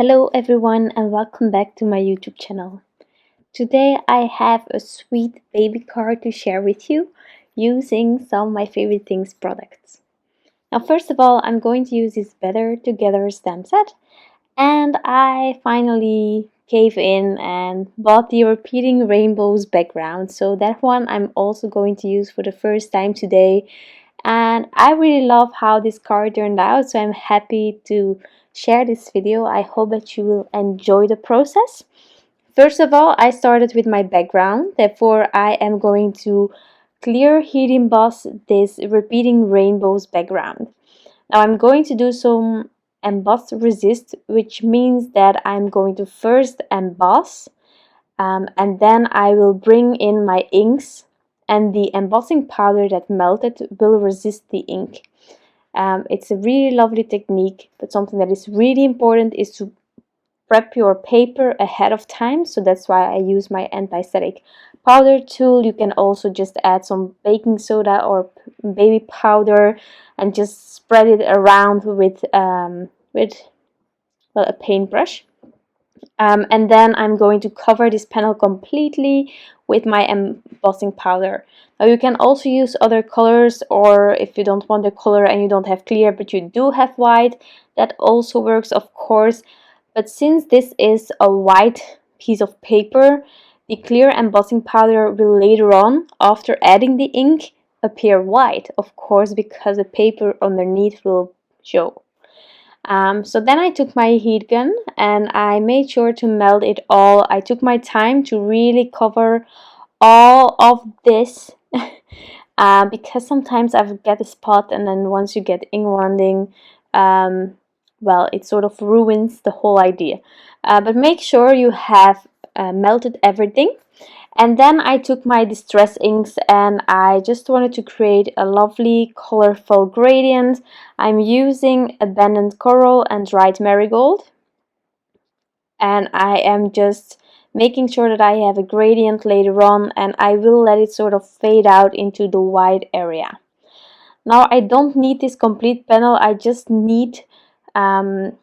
Hello everyone and welcome back to my YouTube channel. Today I have a sweet baby card to share with you using some of my favorite things products. Now first of all I'm going to use this Better Together stamp set, and I finally gave in and bought the repeating rainbows background, so that one I'm also going to use for the first time today. And I really love how this card turned out, so I'm happy to share this video. I hope that you will enjoy the process. First of all, I started with my background, therefore I am going to clear heat emboss this repeating rainbows background. Now I'm going to do some emboss resist, which means that I'm going to first emboss and then I will bring in my inks, and the embossing powder that melted will resist the ink. It's a really lovely technique, but something that is really important is to prep your paper ahead of time, so that's why I use my anti-static powder tool. You can also just add some baking soda or baby powder and just spread it around with a paintbrush. And then I'm going to cover this panel completely with my embossing powder. Now you can also use other colors, or if you don't want the color and you don't have clear but you do have white, that also works of course. But since this is a white piece of paper, the clear embossing powder will later on, after adding the ink, appear white, of course, because the paper underneath will show. So then I took my heat gun and I made sure to melt it all. I took my time to really cover all of this because sometimes I get a spot, and then once you get ink running, well, it sort of ruins the whole idea. But make sure you have melted everything. And then I took my distress inks and I just wanted to create a lovely colorful gradient. I'm using abandoned coral and dried marigold, and I am just making sure that I have a gradient later on, and I will let it sort of fade out into the white area. Now I don't need this complete panel, I just need an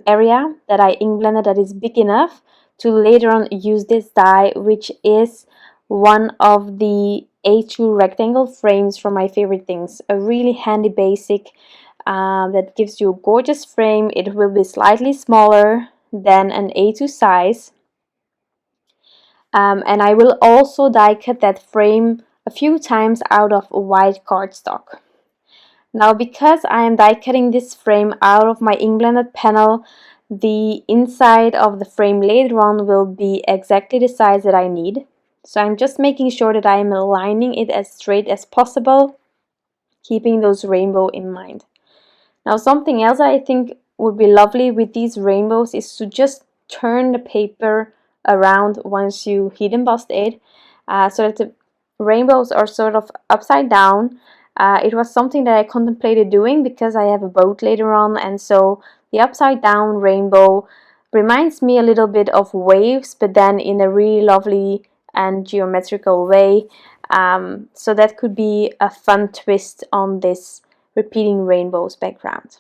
area that I ink blended that is big enough to later on use this die, which is one of the A2 rectangle frames from my favorite things. A really handy basic that gives you a gorgeous frame. It will be slightly smaller than an A2 size. And I will also die cut that frame a few times out of white cardstock. Now because I am die cutting this frame out of my ink blended panel, the inside of the frame later on will be exactly the size that I need. So I'm just making sure that I am aligning it as straight as possible, keeping those rainbow in mind. Now something else I think would be lovely with these rainbows is to just turn the paper around once you heat embossed it, so that the rainbows are sort of upside down. It was something that I contemplated doing because I have a boat later on, and so the upside down rainbow reminds me a little bit of waves, but then in a really lovely and geometrical way. So that could be a fun twist on this repeating rainbows background.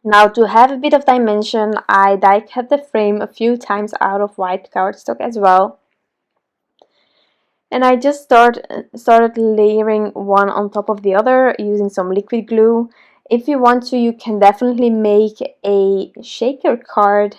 Now to have a bit of dimension, I die cut the frame a few times out of white cardstock as well. And I just started layering one on top of the other using some liquid glue. If you want to, you can definitely make a shaker card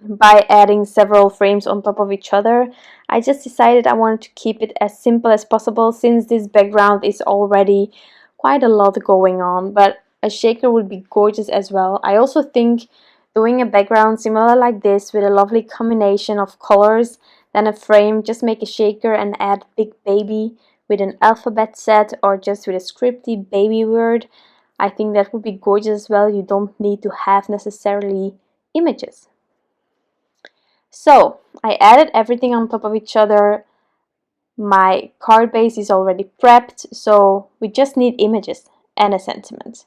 by adding several frames on top of each other. I just decided I wanted to keep it as simple as possible since this background is already quite a lot going on, but a shaker would be gorgeous as well. I also think doing a background similar like this with a lovely combination of colors, then a frame, just make a shaker and add big baby with an alphabet set or just with a scripty baby word. I think that would be gorgeous as well. You don't need to have necessarily images. So I added everything on top of each other. My card base is already prepped, so we just need images and a sentiment.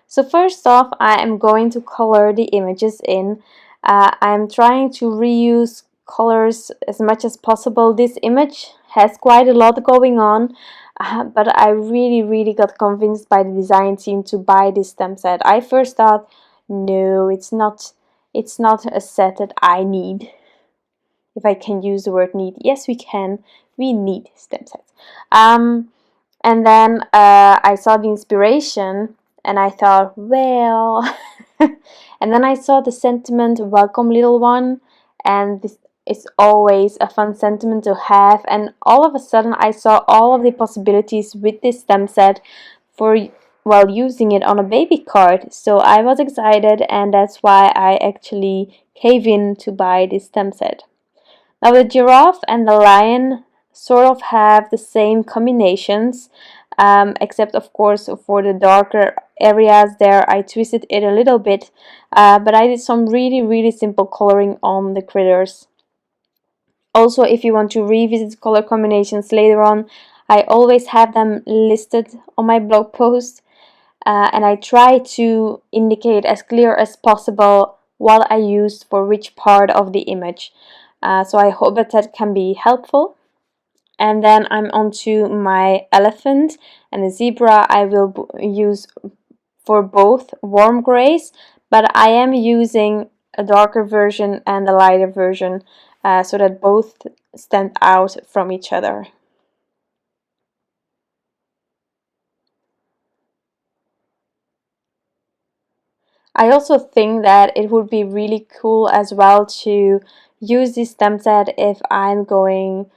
So first off, I am going to color the images in. I'm trying to reuse colors as much as possible. This image has quite a lot going on, but I really got convinced by the design team to buy this stamp set. I first thought no, it's not a set that I need. If I can use the word need. Yes, we can. We need stem sets. And then I saw the inspiration and I thought, well, and then I saw the sentiment, welcome little one, and this is always a fun sentiment to have. And all of a sudden I saw all of the possibilities with this stem set for while using it on a baby card. So I was excited, and that's why I actually cave in to buy this stem set. Now the giraffe and the lion sort of have the same combinations, except of course for the darker areas there I twisted it a little bit, but I did some really simple coloring on the critters. Also, if you want to revisit color combinations later on, I always have them listed on my blog post, and I try to indicate as clear as possible what I used for which part of the image. So I hope that can be helpful. And then I'm on to my elephant and the zebra. I will use for both warm grays, but I am using a darker version and a lighter version so that both stand out from each other. I also think that it would be really cool as well to use this stem set if I'm going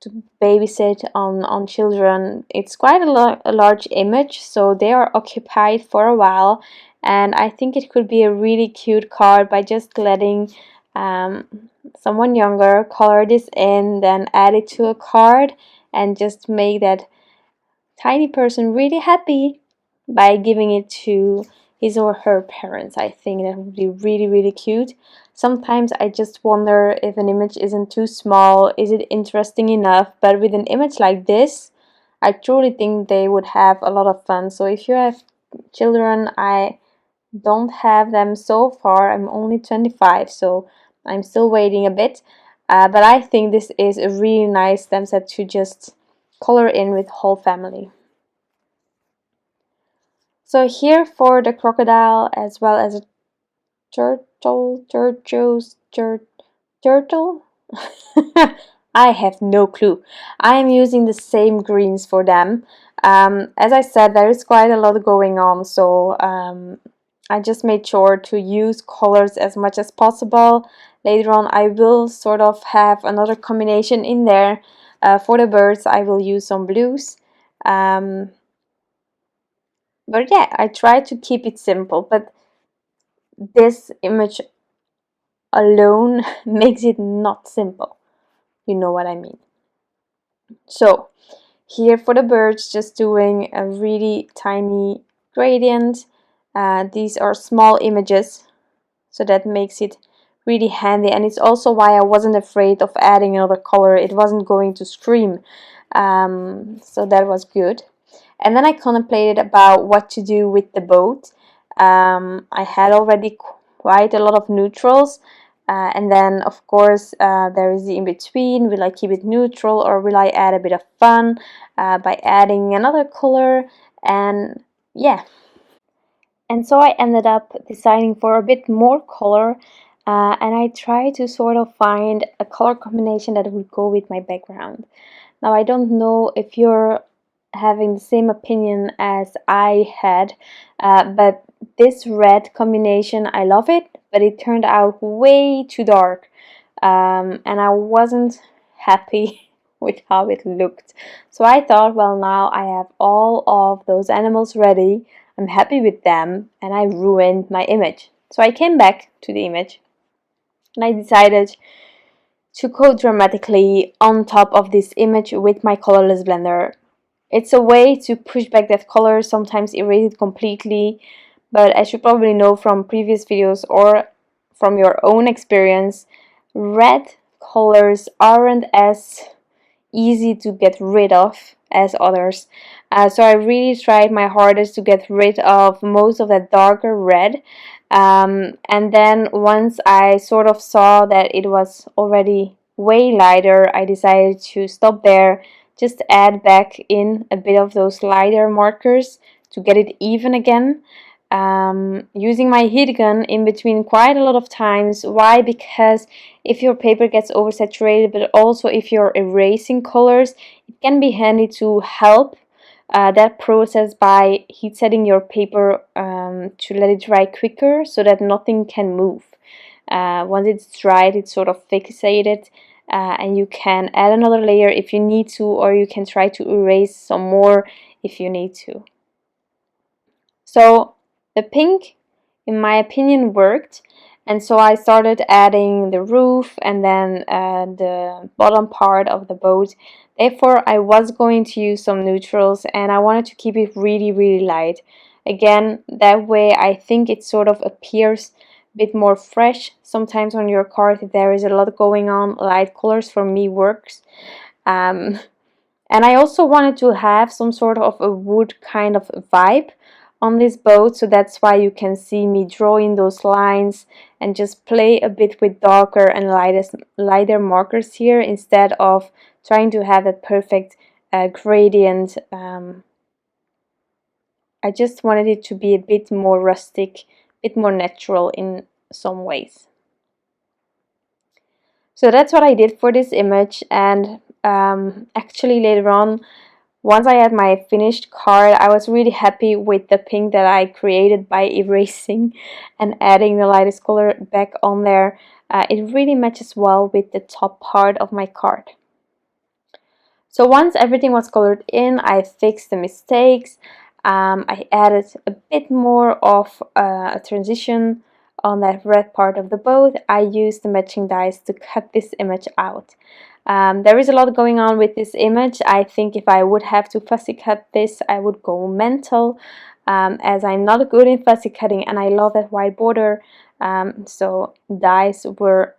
to babysit on children. It's quite a large image, so they are occupied for a while, and I think it could be a really cute card by just letting someone younger color this in, then add it to a card and just make that tiny person really happy by giving it to his or her parents. I think that would be really cute. Sometimes I just wonder if an image isn't too small, is it interesting enough? But with an image like this, I truly think they would have a lot of fun. So if you have children, I don't have them so far. I'm only 25, so I'm still waiting a bit. But I think this is a really nice stem set to just color in with whole family. So here for the crocodile as well as a turtle. I have no clue. I am using the same greens for them. As I said, there is quite a lot going on, so I just made sure to use colors as much as possible. Later on I will sort of have another combination in there. For the birds I will use some blues. But yeah, I try to keep it simple, but this image alone makes it not simple. You know what I mean. So here for the birds, just doing a really tiny gradient. These are small images, so that makes it really handy, and it's also why I wasn't afraid of adding another color. It wasn't going to scream, so that was good. And then I contemplated about what to do with the boat. I had already quite a lot of neutrals, and then of course there is the in-between. Will I keep it neutral or will I add a bit of fun by adding another color? And yeah. And so I ended up deciding for a bit more color, and I tried to sort of find a color combination that would go with my background. Now I don't know if you're having the same opinion as I had, but this red combination, I love it, but it turned out way too dark, and I wasn't happy with how it looked. So I thought, well, now I have all of those animals ready, I'm happy with them, and I ruined my image. So I came back to the image and I decided to go dramatically on top of this image with my colorless blender. It's a way to push back that color, sometimes erase it completely, but as you probably know from previous videos or from your own experience, red colors aren't as easy to get rid of as others. So I really tried my hardest to get rid of most of that darker red. And then once I sort of saw that it was already way lighter, I decided to stop there, just add back in a bit of those lighter markers to get it even again. using my heat gun in between quite a lot of times. Why? Because if your paper gets oversaturated, but also if you're erasing colors, it can be handy to help that process by heat setting your paper to let it dry quicker so that nothing can move. Once it's dried, it's sort of fixated, and you can add another layer if you need to, or you can try to erase some more if you need to. So the pink, in my opinion, worked, and so I started adding the roof and then the bottom part of the boat. Therefore, I was going to use some neutrals, and I wanted to keep it really light. Again, that way I think it sort of appears a bit more fresh. Sometimes on your card, if there is a lot going on, light colors for me works. And I also wanted to have some sort of a wood kind of vibe on this boat, so that's why you can see me drawing those lines and just play a bit with darker and lighter markers here instead of trying to have that perfect gradient. I just wanted it to be a bit more rustic, a bit more natural in some ways. So that's what I did for this image, and actually later on, once I had my finished card, I was really happy with the pink that I created by erasing and adding the lightest color back on there. It really matches well with the top part of my card. So once everything was colored in, I fixed the mistakes. I added a bit more of a transition on that red part of the boat. I used the matching dies to cut this image out. There is a lot going on with this image. I think if I would have to fussy cut this, I would go mental, as I'm not good in fussy cutting and I love that white border. So dies were,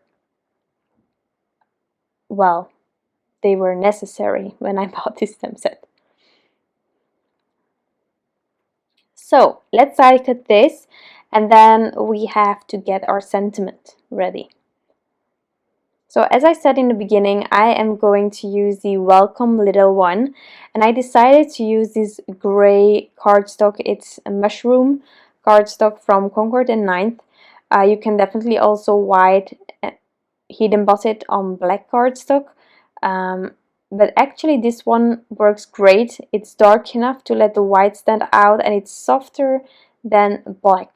well, they were necessary when I bought this stem set. So let's die cut this, and then we have to get our sentiment ready. So as I said in the beginning, I am going to use the Welcome Little One, and I decided to use this gray cardstock. It's a mushroom cardstock from Concord and 9th. You can definitely also heat emboss it on black cardstock, but actually this one works great. It's dark enough to let the white stand out, and it's softer than black.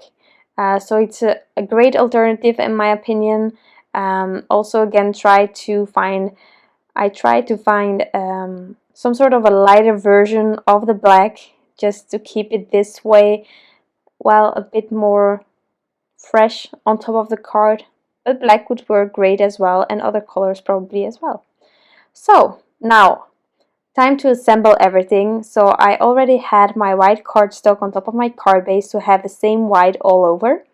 So it's a great alternative in my opinion. Also again, I tried to find some sort of a lighter version of the black, just to keep it this way, while a bit more fresh on top of the card. But black would work great as well, and other colors probably as well. So now time to assemble everything. So I already had my white cardstock on top of my card base to have the same white all over.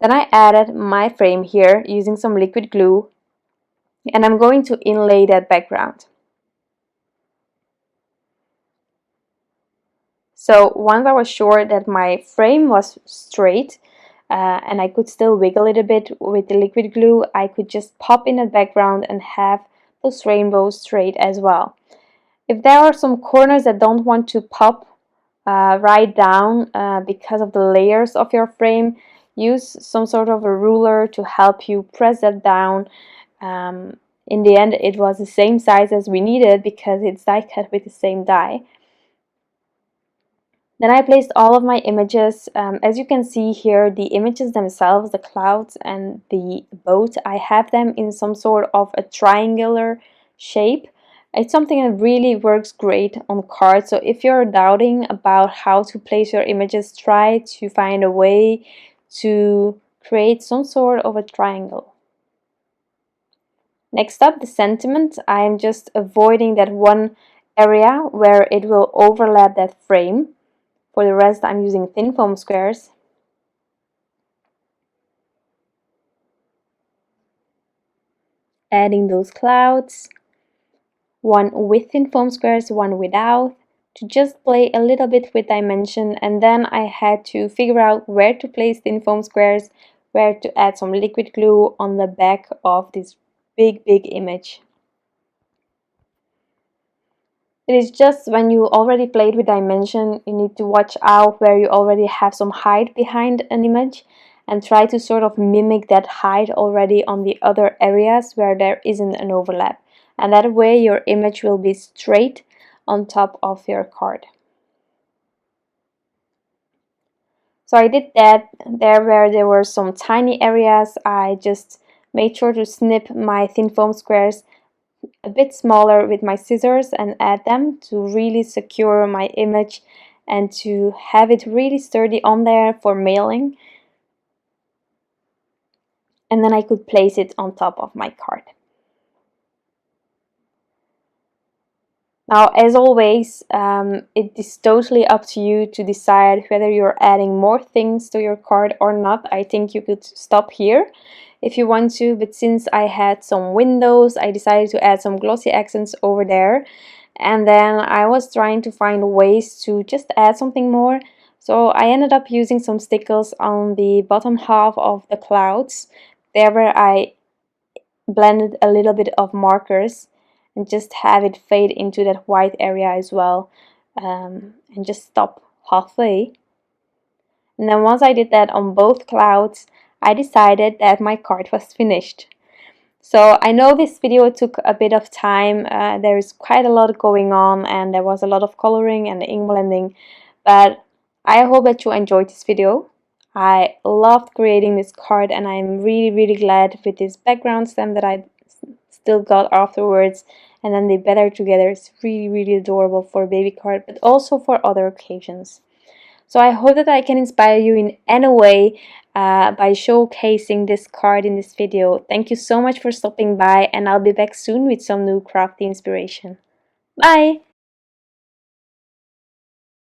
Then I added my frame here using some liquid glue, and I'm going to inlay that background. So once I was sure that my frame was straight and I could still wiggle it a bit with the liquid glue, I could just pop in the background and have those rainbows straight as well. If there are some corners that don't want to pop right down because of the layers of your frame, use some sort of a ruler to help you press that down. In the end, it was the same size as we needed because it's die cut with the same die. Then I placed all of my images. As you can see here, the images themselves, the clouds and the boat, I have them in some sort of a triangular shape. It's something that really works great on cards. So if you're doubting about how to place your images, try to find a way to create some sort of a triangle. Next up, the sentiment. I'm just avoiding that one area where it will overlap that frame. For the rest, I'm using thin foam squares. Adding those clouds. One with thin foam squares, one without, to just play a little bit with dimension. And then I had to figure out where to place thin foam squares, where to add some liquid glue on the back of this big image. It is just when you already played with dimension, you need to watch out where you already have some height behind an image and try to sort of mimic that height already on the other areas where there isn't an overlap. And that way your image will be straight on top of your card. So I did that there where there were some tiny areas. I just made sure to snip my thin foam squares a bit smaller with my scissors and add them to really secure my image and to have it really sturdy on there for mailing. And then I could place it on top of my card. Now, as always, it is totally up to you to decide whether you're adding more things to your card or not. I think you could stop here if you want to, but since I had some windows, I decided to add some glossy accents over there. And then I was trying to find ways to just add something more. So I ended up using some stickles on the bottom half of the clouds, there where I blended a little bit of markers and just have it fade into that white area as well, and just stop halfway. And then once I did that on both clouds, I decided that my card was finished. So I know this video took a bit of time, there is quite a lot going on and there was a lot of coloring and ink blending, but I hope that you enjoyed this video. I loved creating this card and I'm really glad with this background stem that I still got afterwards, and then they better together. It's really adorable for a baby card, but also for other occasions. So I hope that I can inspire you in any way by showcasing this card in this video. Thank you so much for stopping by, and I'll be back soon with some new crafty inspiration. Bye!